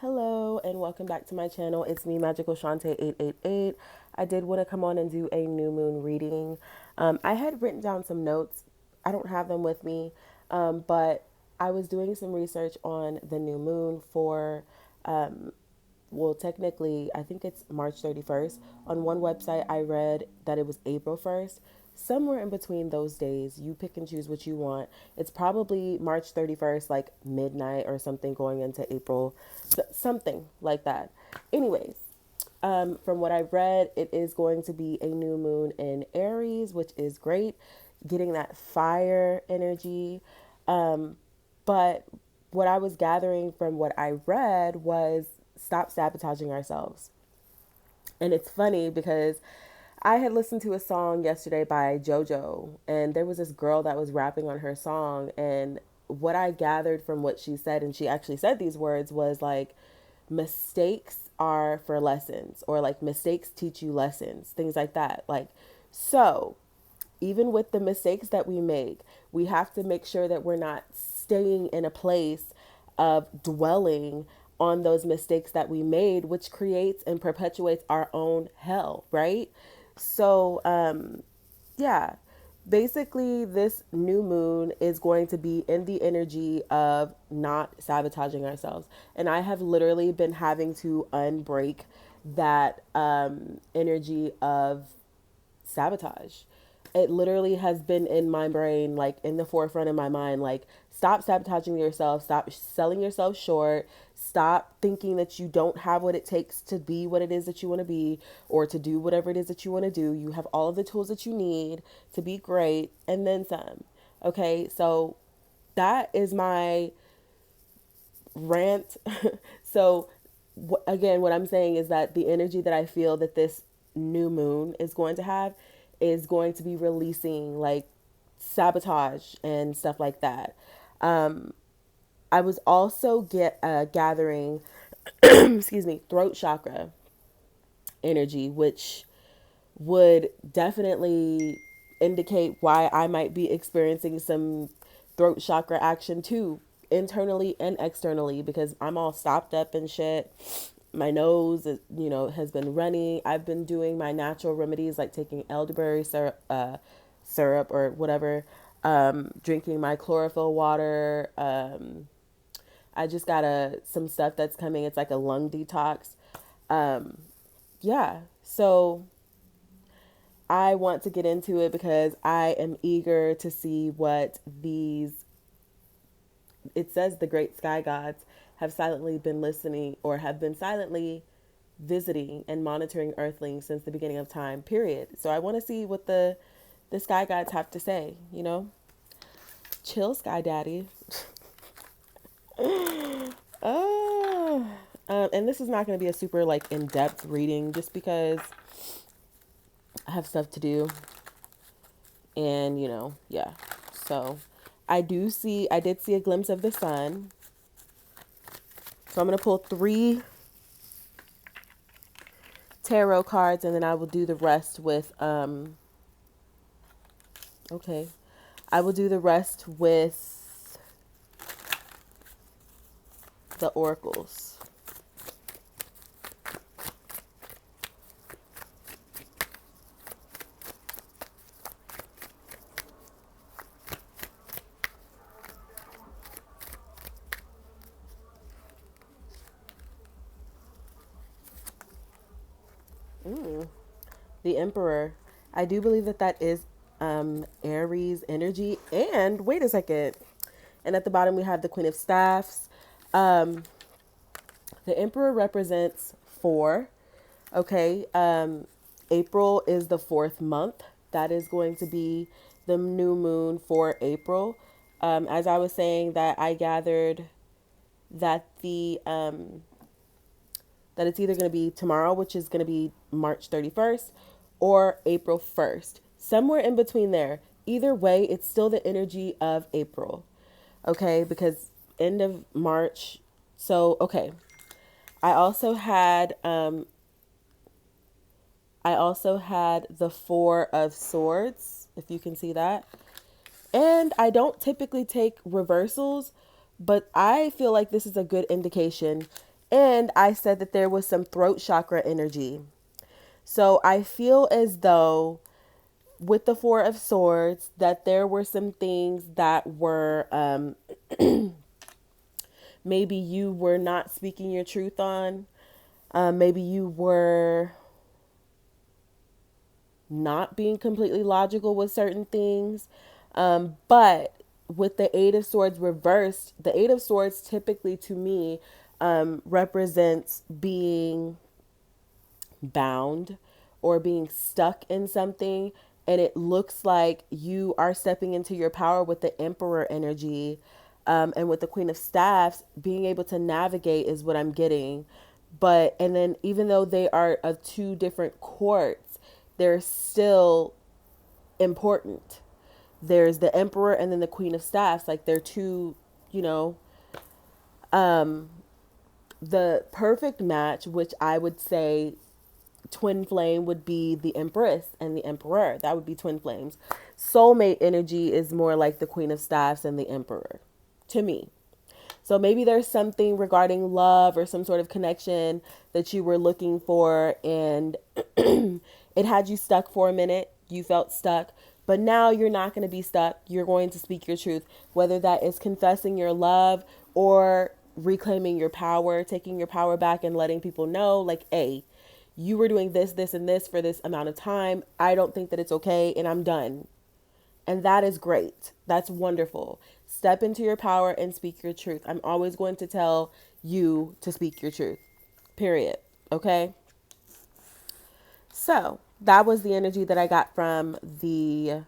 Hello and welcome back to my channel. It's me, Magical Shante 888. I did want to come on and do a new moon reading. I had written down some notes. I don't have them with me, but I was doing some research on the new moon for well, technically, I think it's March 31st. On one website, I read that it was April 1st. Somewhere in between those days, you pick and choose what you want. It's probably March 31st, like midnight or something, going into April, something like that. Anyways, from what I read, it is going to be a new moon in Aries, which is great, getting that fire energy. But what I was gathering from what I read was stop sabotaging ourselves. And it's funny because I had listened to a song yesterday by JoJo, and there was this girl that was rapping on her song. And what I gathered from what she said, and she actually said these words, was like, mistakes are for lessons, or like mistakes teach you lessons, things like that. Like, so even with the mistakes that we make, we have to make sure that we're not staying in a place of dwelling on those mistakes that we made, which creates and perpetuates our own hell, right? So, yeah, basically, this new moon is going to be in the energy of not sabotaging ourselves. And I have literally been having to unbreak that energy of sabotage. It literally has been in my brain, like in the forefront of my mind, like stop sabotaging yourself, stop selling yourself short, stop thinking that you don't have what it takes to be what it is that you want to be or to do whatever it is that you want to do. You have all of the tools that you need to be great and then some. Okay, so that is my rant. So, again, what I'm saying is that the energy that I feel that this new moon is going to have is going to be releasing like sabotage and stuff like that. I was also gathering, excuse me, throat chakra energy, which would definitely indicate why I might be experiencing some throat chakra action too, internally and externally, because I'm all stopped up and shit. My nose, has been running. I've been doing my natural remedies like taking elderberry syrup or whatever, drinking my chlorophyll water. I just got some stuff that's coming. It's like a lung detox. Yeah, so I want to get into it because I am eager to see what it says the great sky gods have silently been listening or have been silently visiting and monitoring earthlings since the beginning of time, period. So I want to see what the sky gods have to say, you know? Chill, sky daddy. Oh. And this is not going to be a super like in-depth reading just because I have stuff to do and yeah. So I did see a glimpse of the sun. So I'm going to pull 3 tarot cards and then I will do the rest with okay. I will do the rest with the oracles. The Emperor. I do believe that that is Aries energy. And wait a second. And at the bottom we have the Queen of Staffs. The Emperor represents 4. Okay. April is the 4th month. That is going to be the new moon for April. As I was saying, that I gathered that that it's either going to be tomorrow, which is going to be March 31st, or April 1st. Somewhere in between there. Either way, it's still the energy of April. Okay, because end of March. So, okay. I also had the 4 of swords, if you can see that. And I don't typically take reversals, but I feel like this is a good indication. And I said that there was some throat chakra energy. So I feel as though with the Four of Swords that there were some things that were maybe you were not speaking your truth on. Maybe you were not being completely logical with certain things. But with the Eight of Swords reversed, the Eight of Swords typically to me represents being bound or being stuck in something. And it looks like you are stepping into your power with the Emperor energy. And with the Queen of Staffs, being able to navigate is what I'm getting. But, and then even though they are of two different courts, they're still important. There's the Emperor and then the Queen of Staffs. Like they're two, you know, the perfect match, which I would say twin flame would be the Empress and the Emperor. That would be twin flames. Soulmate energy is more like the Queen of Staffs and the Emperor to me. So maybe there's something regarding love or some sort of connection that you were looking for and it had you stuck for a minute. You felt stuck, but now you're not going to be stuck. You're going to speak your truth, whether that is confessing your love or reclaiming your power, taking your power back and letting people know like, hey, you were doing this, this, and this for this amount of time. I don't think that it's okay and I'm done. And that is great. That's wonderful. Step into your power and speak your truth. I'm always going to tell you to speak your truth. Period. Okay? So, that was the energy that I got from the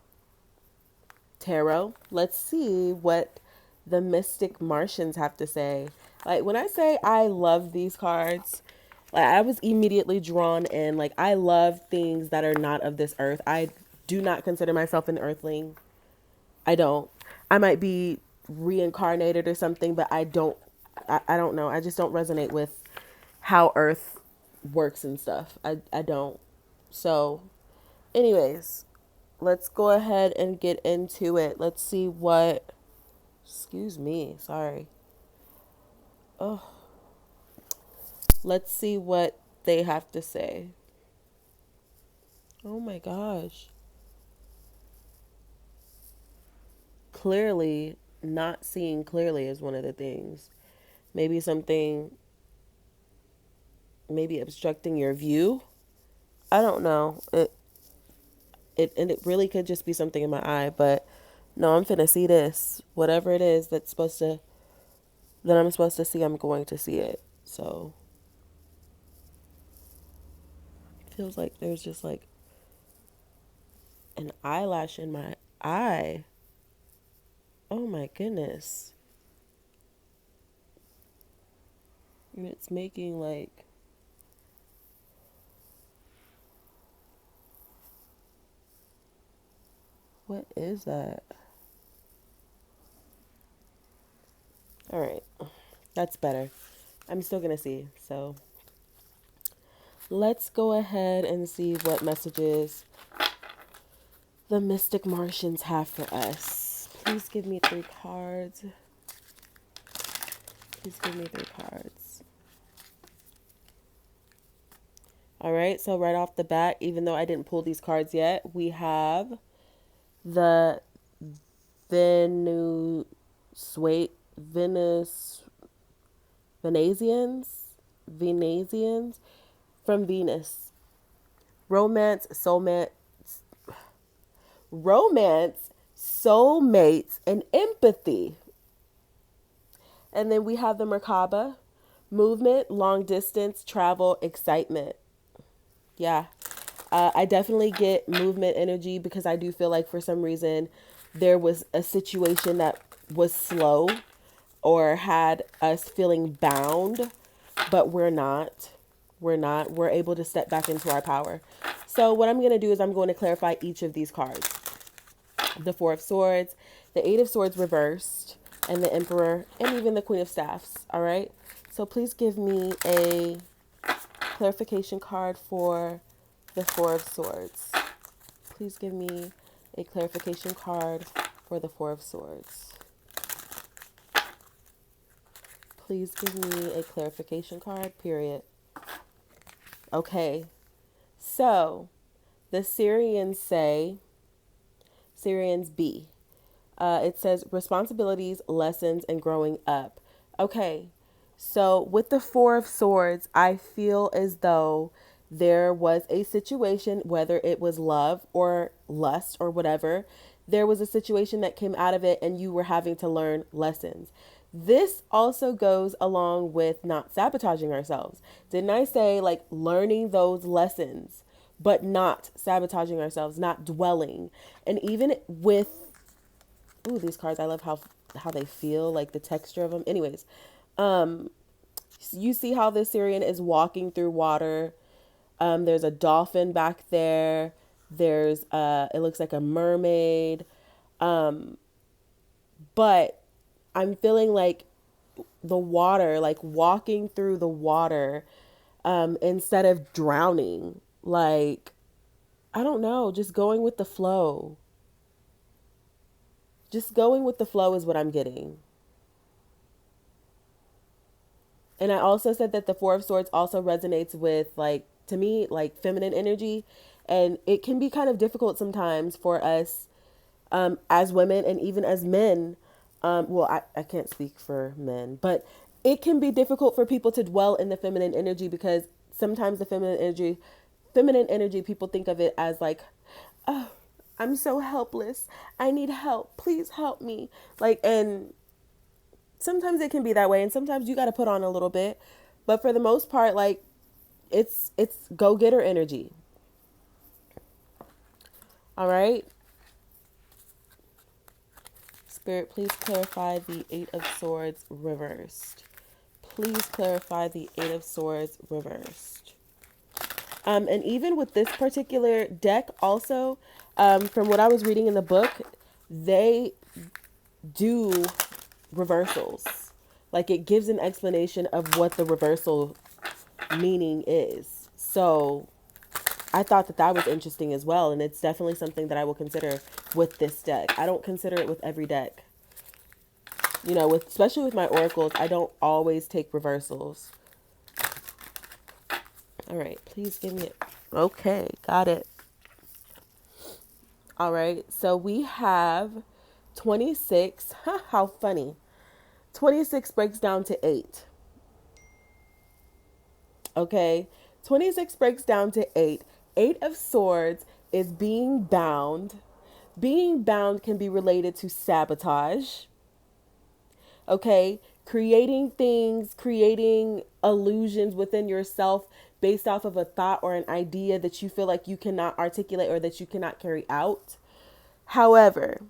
tarot. Let's see what the Mystic Martians have to say. Like, when I say I love these cards, like, I was immediately drawn in. Like, I love things that are not of this earth. I do not consider myself an earthling. I don't. I might be reincarnated or something, but I don't know. I just don't resonate with how Earth works and stuff. I don't. So, anyways, let's go ahead and get into it. Let's see what, excuse me, sorry. Oh, let's see what they have to say. Oh my gosh. Clearly, not seeing clearly is one of the things. Maybe something, maybe obstructing your view. I don't know. It really could just be something in my eye, but no, I'm finna see this. Whatever it is that I'm supposed to see, I'm going to see it. So it feels like there's just like an eyelash in my eye. Oh my goodness. And it's making like, what is that? All right. That's better. I'm still going to see. So let's go ahead and see what messages the Mystic Martians have for us. Please give me 3 cards. Please give me 3 cards. All right, so right off the bat, even though I didn't pull these cards yet, we have the Venus, Venasians from Venus. Romance, soulmates, and empathy. And then we have the Merkaba, movement, long distance, travel, excitement. Yeah. I definitely get movement energy because I do feel like for some reason there was a situation that was slow or had us feeling bound, but we're not. We're not. We're able to step back into our power. So what I'm going to do is I'm going to clarify each of these cards. The Four of Swords, the Eight of Swords reversed, and the Emperor, and even the Queen of Staffs. All right. So please give me a clarification card for the Four of Swords. Please give me a clarification card for the Four of Swords. please give me a clarification card, period. Okay, so the Syrians B. It says responsibilities, lessons, and growing up. Okay, so with the Four of Swords, I feel as though there was a situation, whether it was love or lust or whatever, there was a situation that came out of it and you were having to learn lessons. This also goes along with not sabotaging ourselves. Didn't I say like learning those lessons, but not sabotaging ourselves, not dwelling? And even with, ooh, these cards, I love how they feel, like the texture of them. Anyways, you see how this Syrian is walking through water. There's a dolphin back there. There's it looks like a mermaid. But I'm feeling like the water, like walking through the water, instead of drowning. Like, I don't know, just going with the flow. Just going with the flow is what I'm getting. And I also said that the Four of Swords also resonates with, like, to me, like feminine energy. And it can be kind of difficult sometimes for us, as women and even as men. Well, I can't speak for men, but it can be difficult for people to dwell in the feminine energy because sometimes the feminine energy, people think of it as like, oh, I'm so helpless. I need help. Please help me. Like, and sometimes it can be that way, and sometimes you got to put on a little bit, but for the most part, like, it's go-getter energy. All right, Spirit, please clarify the Eight of Swords reversed. Please clarify the Eight of Swords reversed. And even with this particular deck also, from what I was reading in the book, they do reversals. Like, it gives an explanation of what the reversal meaning is. So I thought that that was interesting as well. And it's definitely something that I will consider with this deck. I don't consider it with every deck. You know, with especially with my oracles, I don't always take reversals. All right, please give me it. Okay, got it. All right, so we have 26. How funny. 26 breaks down to 8. Okay, 26 breaks down to 8. 8 of Swords is being bound. Being bound can be related to sabotage. Okay, creating things, creating illusions within yourself based off of a thought or an idea that you feel like you cannot articulate or that you cannot carry out. However,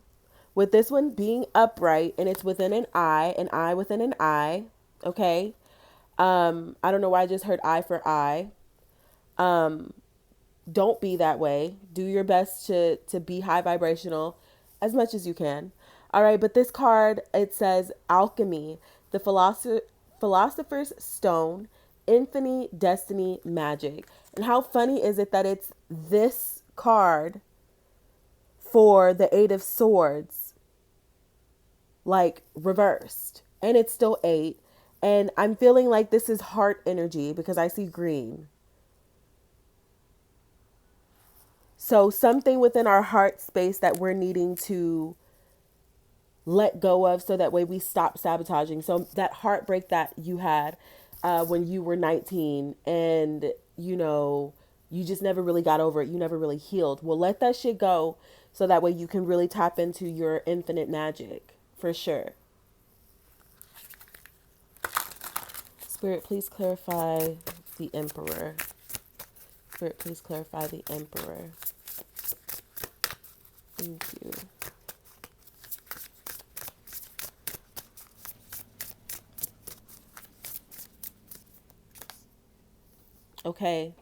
with this one being upright and it's within an eye within an eye, okay? I don't know why I just heard eye for eye. Don't be that way. Do your best to be high vibrational as much as you can. All right, but this card, it says alchemy, the philosopher's stone, infinite destiny, magic. And how funny is it that it's this card for the Eight of Swords, like reversed, and it's still 8. And I'm feeling like this is heart energy because I see green. So something within our heart space that we're needing to let go of so that way we stop sabotaging. So that heartbreak that you had when you were 19 and, you know, you just never really got over it. You never really healed. Well, let that shit go so that way you can really tap into your infinite magic for sure. Spirit, please clarify the Emperor. Spirit, please clarify the Emperor. Thank you. Okay.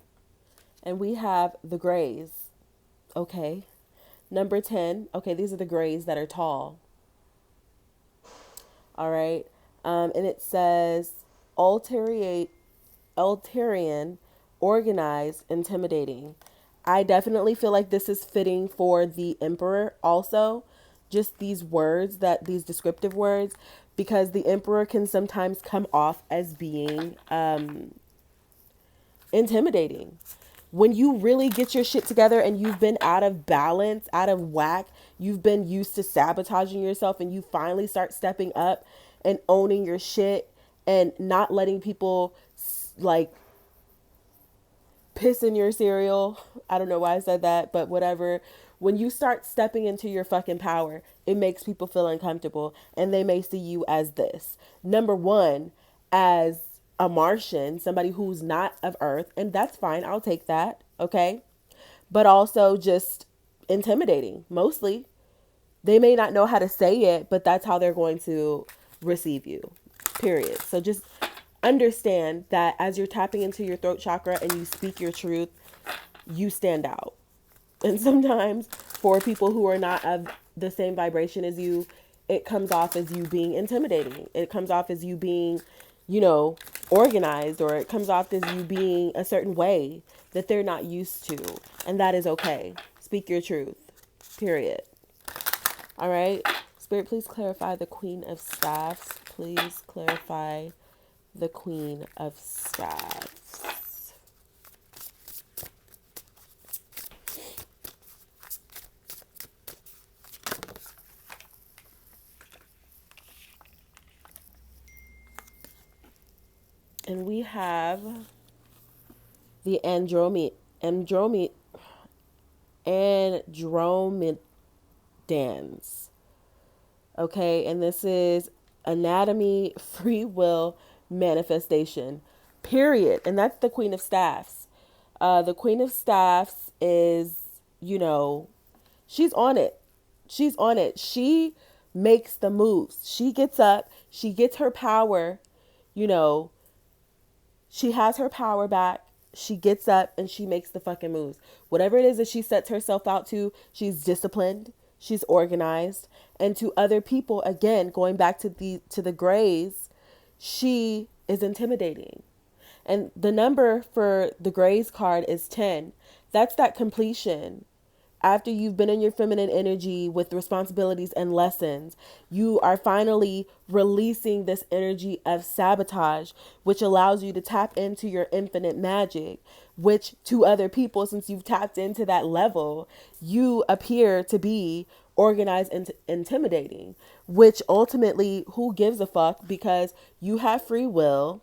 And we have the grays. Okay. Number 10. Okay, these are the grays that are tall. All right. And it says Altarian, organized, intimidating. I definitely feel like this is fitting for the Emperor also. Just these words, that these descriptive words, because the Emperor can sometimes come off as being intimidating. When you really get your shit together and you've been out of balance, out of whack, you've been used to sabotaging yourself, and you finally start stepping up and owning your shit and not letting people like piss in your cereal. I don't know why I said that, but whatever. When you start stepping into your fucking power, it makes people feel uncomfortable, and they may see you as this. Number one, as a Martian, somebody who's not of Earth, and that's fine. I'll take that. Okay. But also just intimidating, mostly. They may not know how to say it, but that's how they're going to receive you, period. So just understand that as you're tapping into your throat chakra and you speak your truth, you stand out. And sometimes for people who are not of the same vibration as you, it comes off as you being intimidating. It comes off as you being, organized, or it comes off as you being a certain way that they're not used to. And that is okay. Speak your truth, period. All right. Spirit, please clarify the Queen of Staffs. Please clarify the Queen of Staffs. And we have the Andromedans. Okay, and this is anatomy, free will, manifestation, period. And that's the Queen of Staffs. The Queen of Staffs is, she's on it. She's on it. She makes the moves. She gets up. She gets her power. You know, she has her power back. She gets up and she makes the fucking moves. Whatever it is that she sets herself out to, she's disciplined. She's organized. And to other people, again, going back to the Greys, she is intimidating. And the number for the Greys card is 10. That's that completion. After you've been in your feminine energy with responsibilities and lessons, you are finally releasing this energy of sabotage, which allows you to tap into your infinite magic, which to other people, since you've tapped into that level, you appear to be organized and intimidating, which ultimately, who gives a fuck, because you have free will.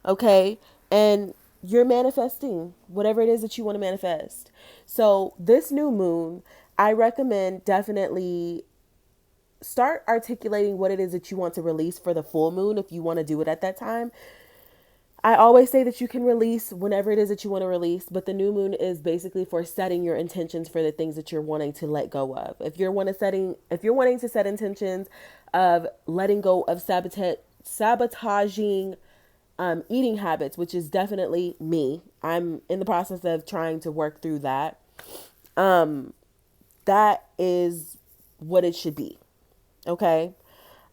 Okay. And you're manifesting whatever it is that you want to manifest. So this new moon, I recommend definitely start articulating what it is that you want to release for the full moon if you want to do it at that time. I always say that you can release whenever it is that you want to release, but the new moon is basically for setting your intentions for the things that you're wanting to let go of. If you're wanting to set intentions of letting go of sabotaging eating habits, which is definitely me. I'm in the process of trying to work through that. That is what it should be. Okay.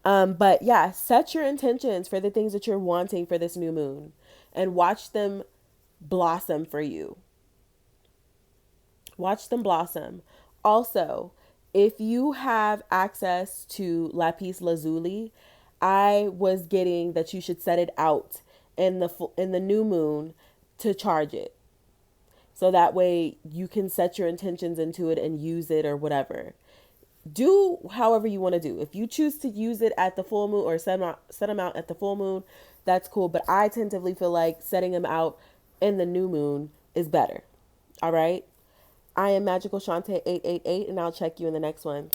But yeah, set your intentions for the things that you're wanting for this new moon and watch them blossom for you. Watch them blossom. Also, if you have access to lapis lazuli, I was getting that you should set it out in the new moon to charge it. So that way you can set your intentions into it and use it or whatever. Do however you want to do. If you choose to use it at the full moon or set them out at the full moon, that's cool. But I tentatively feel like setting them out in the new moon is better. All right. I am Magical Shante 888, and I'll check you in the next one.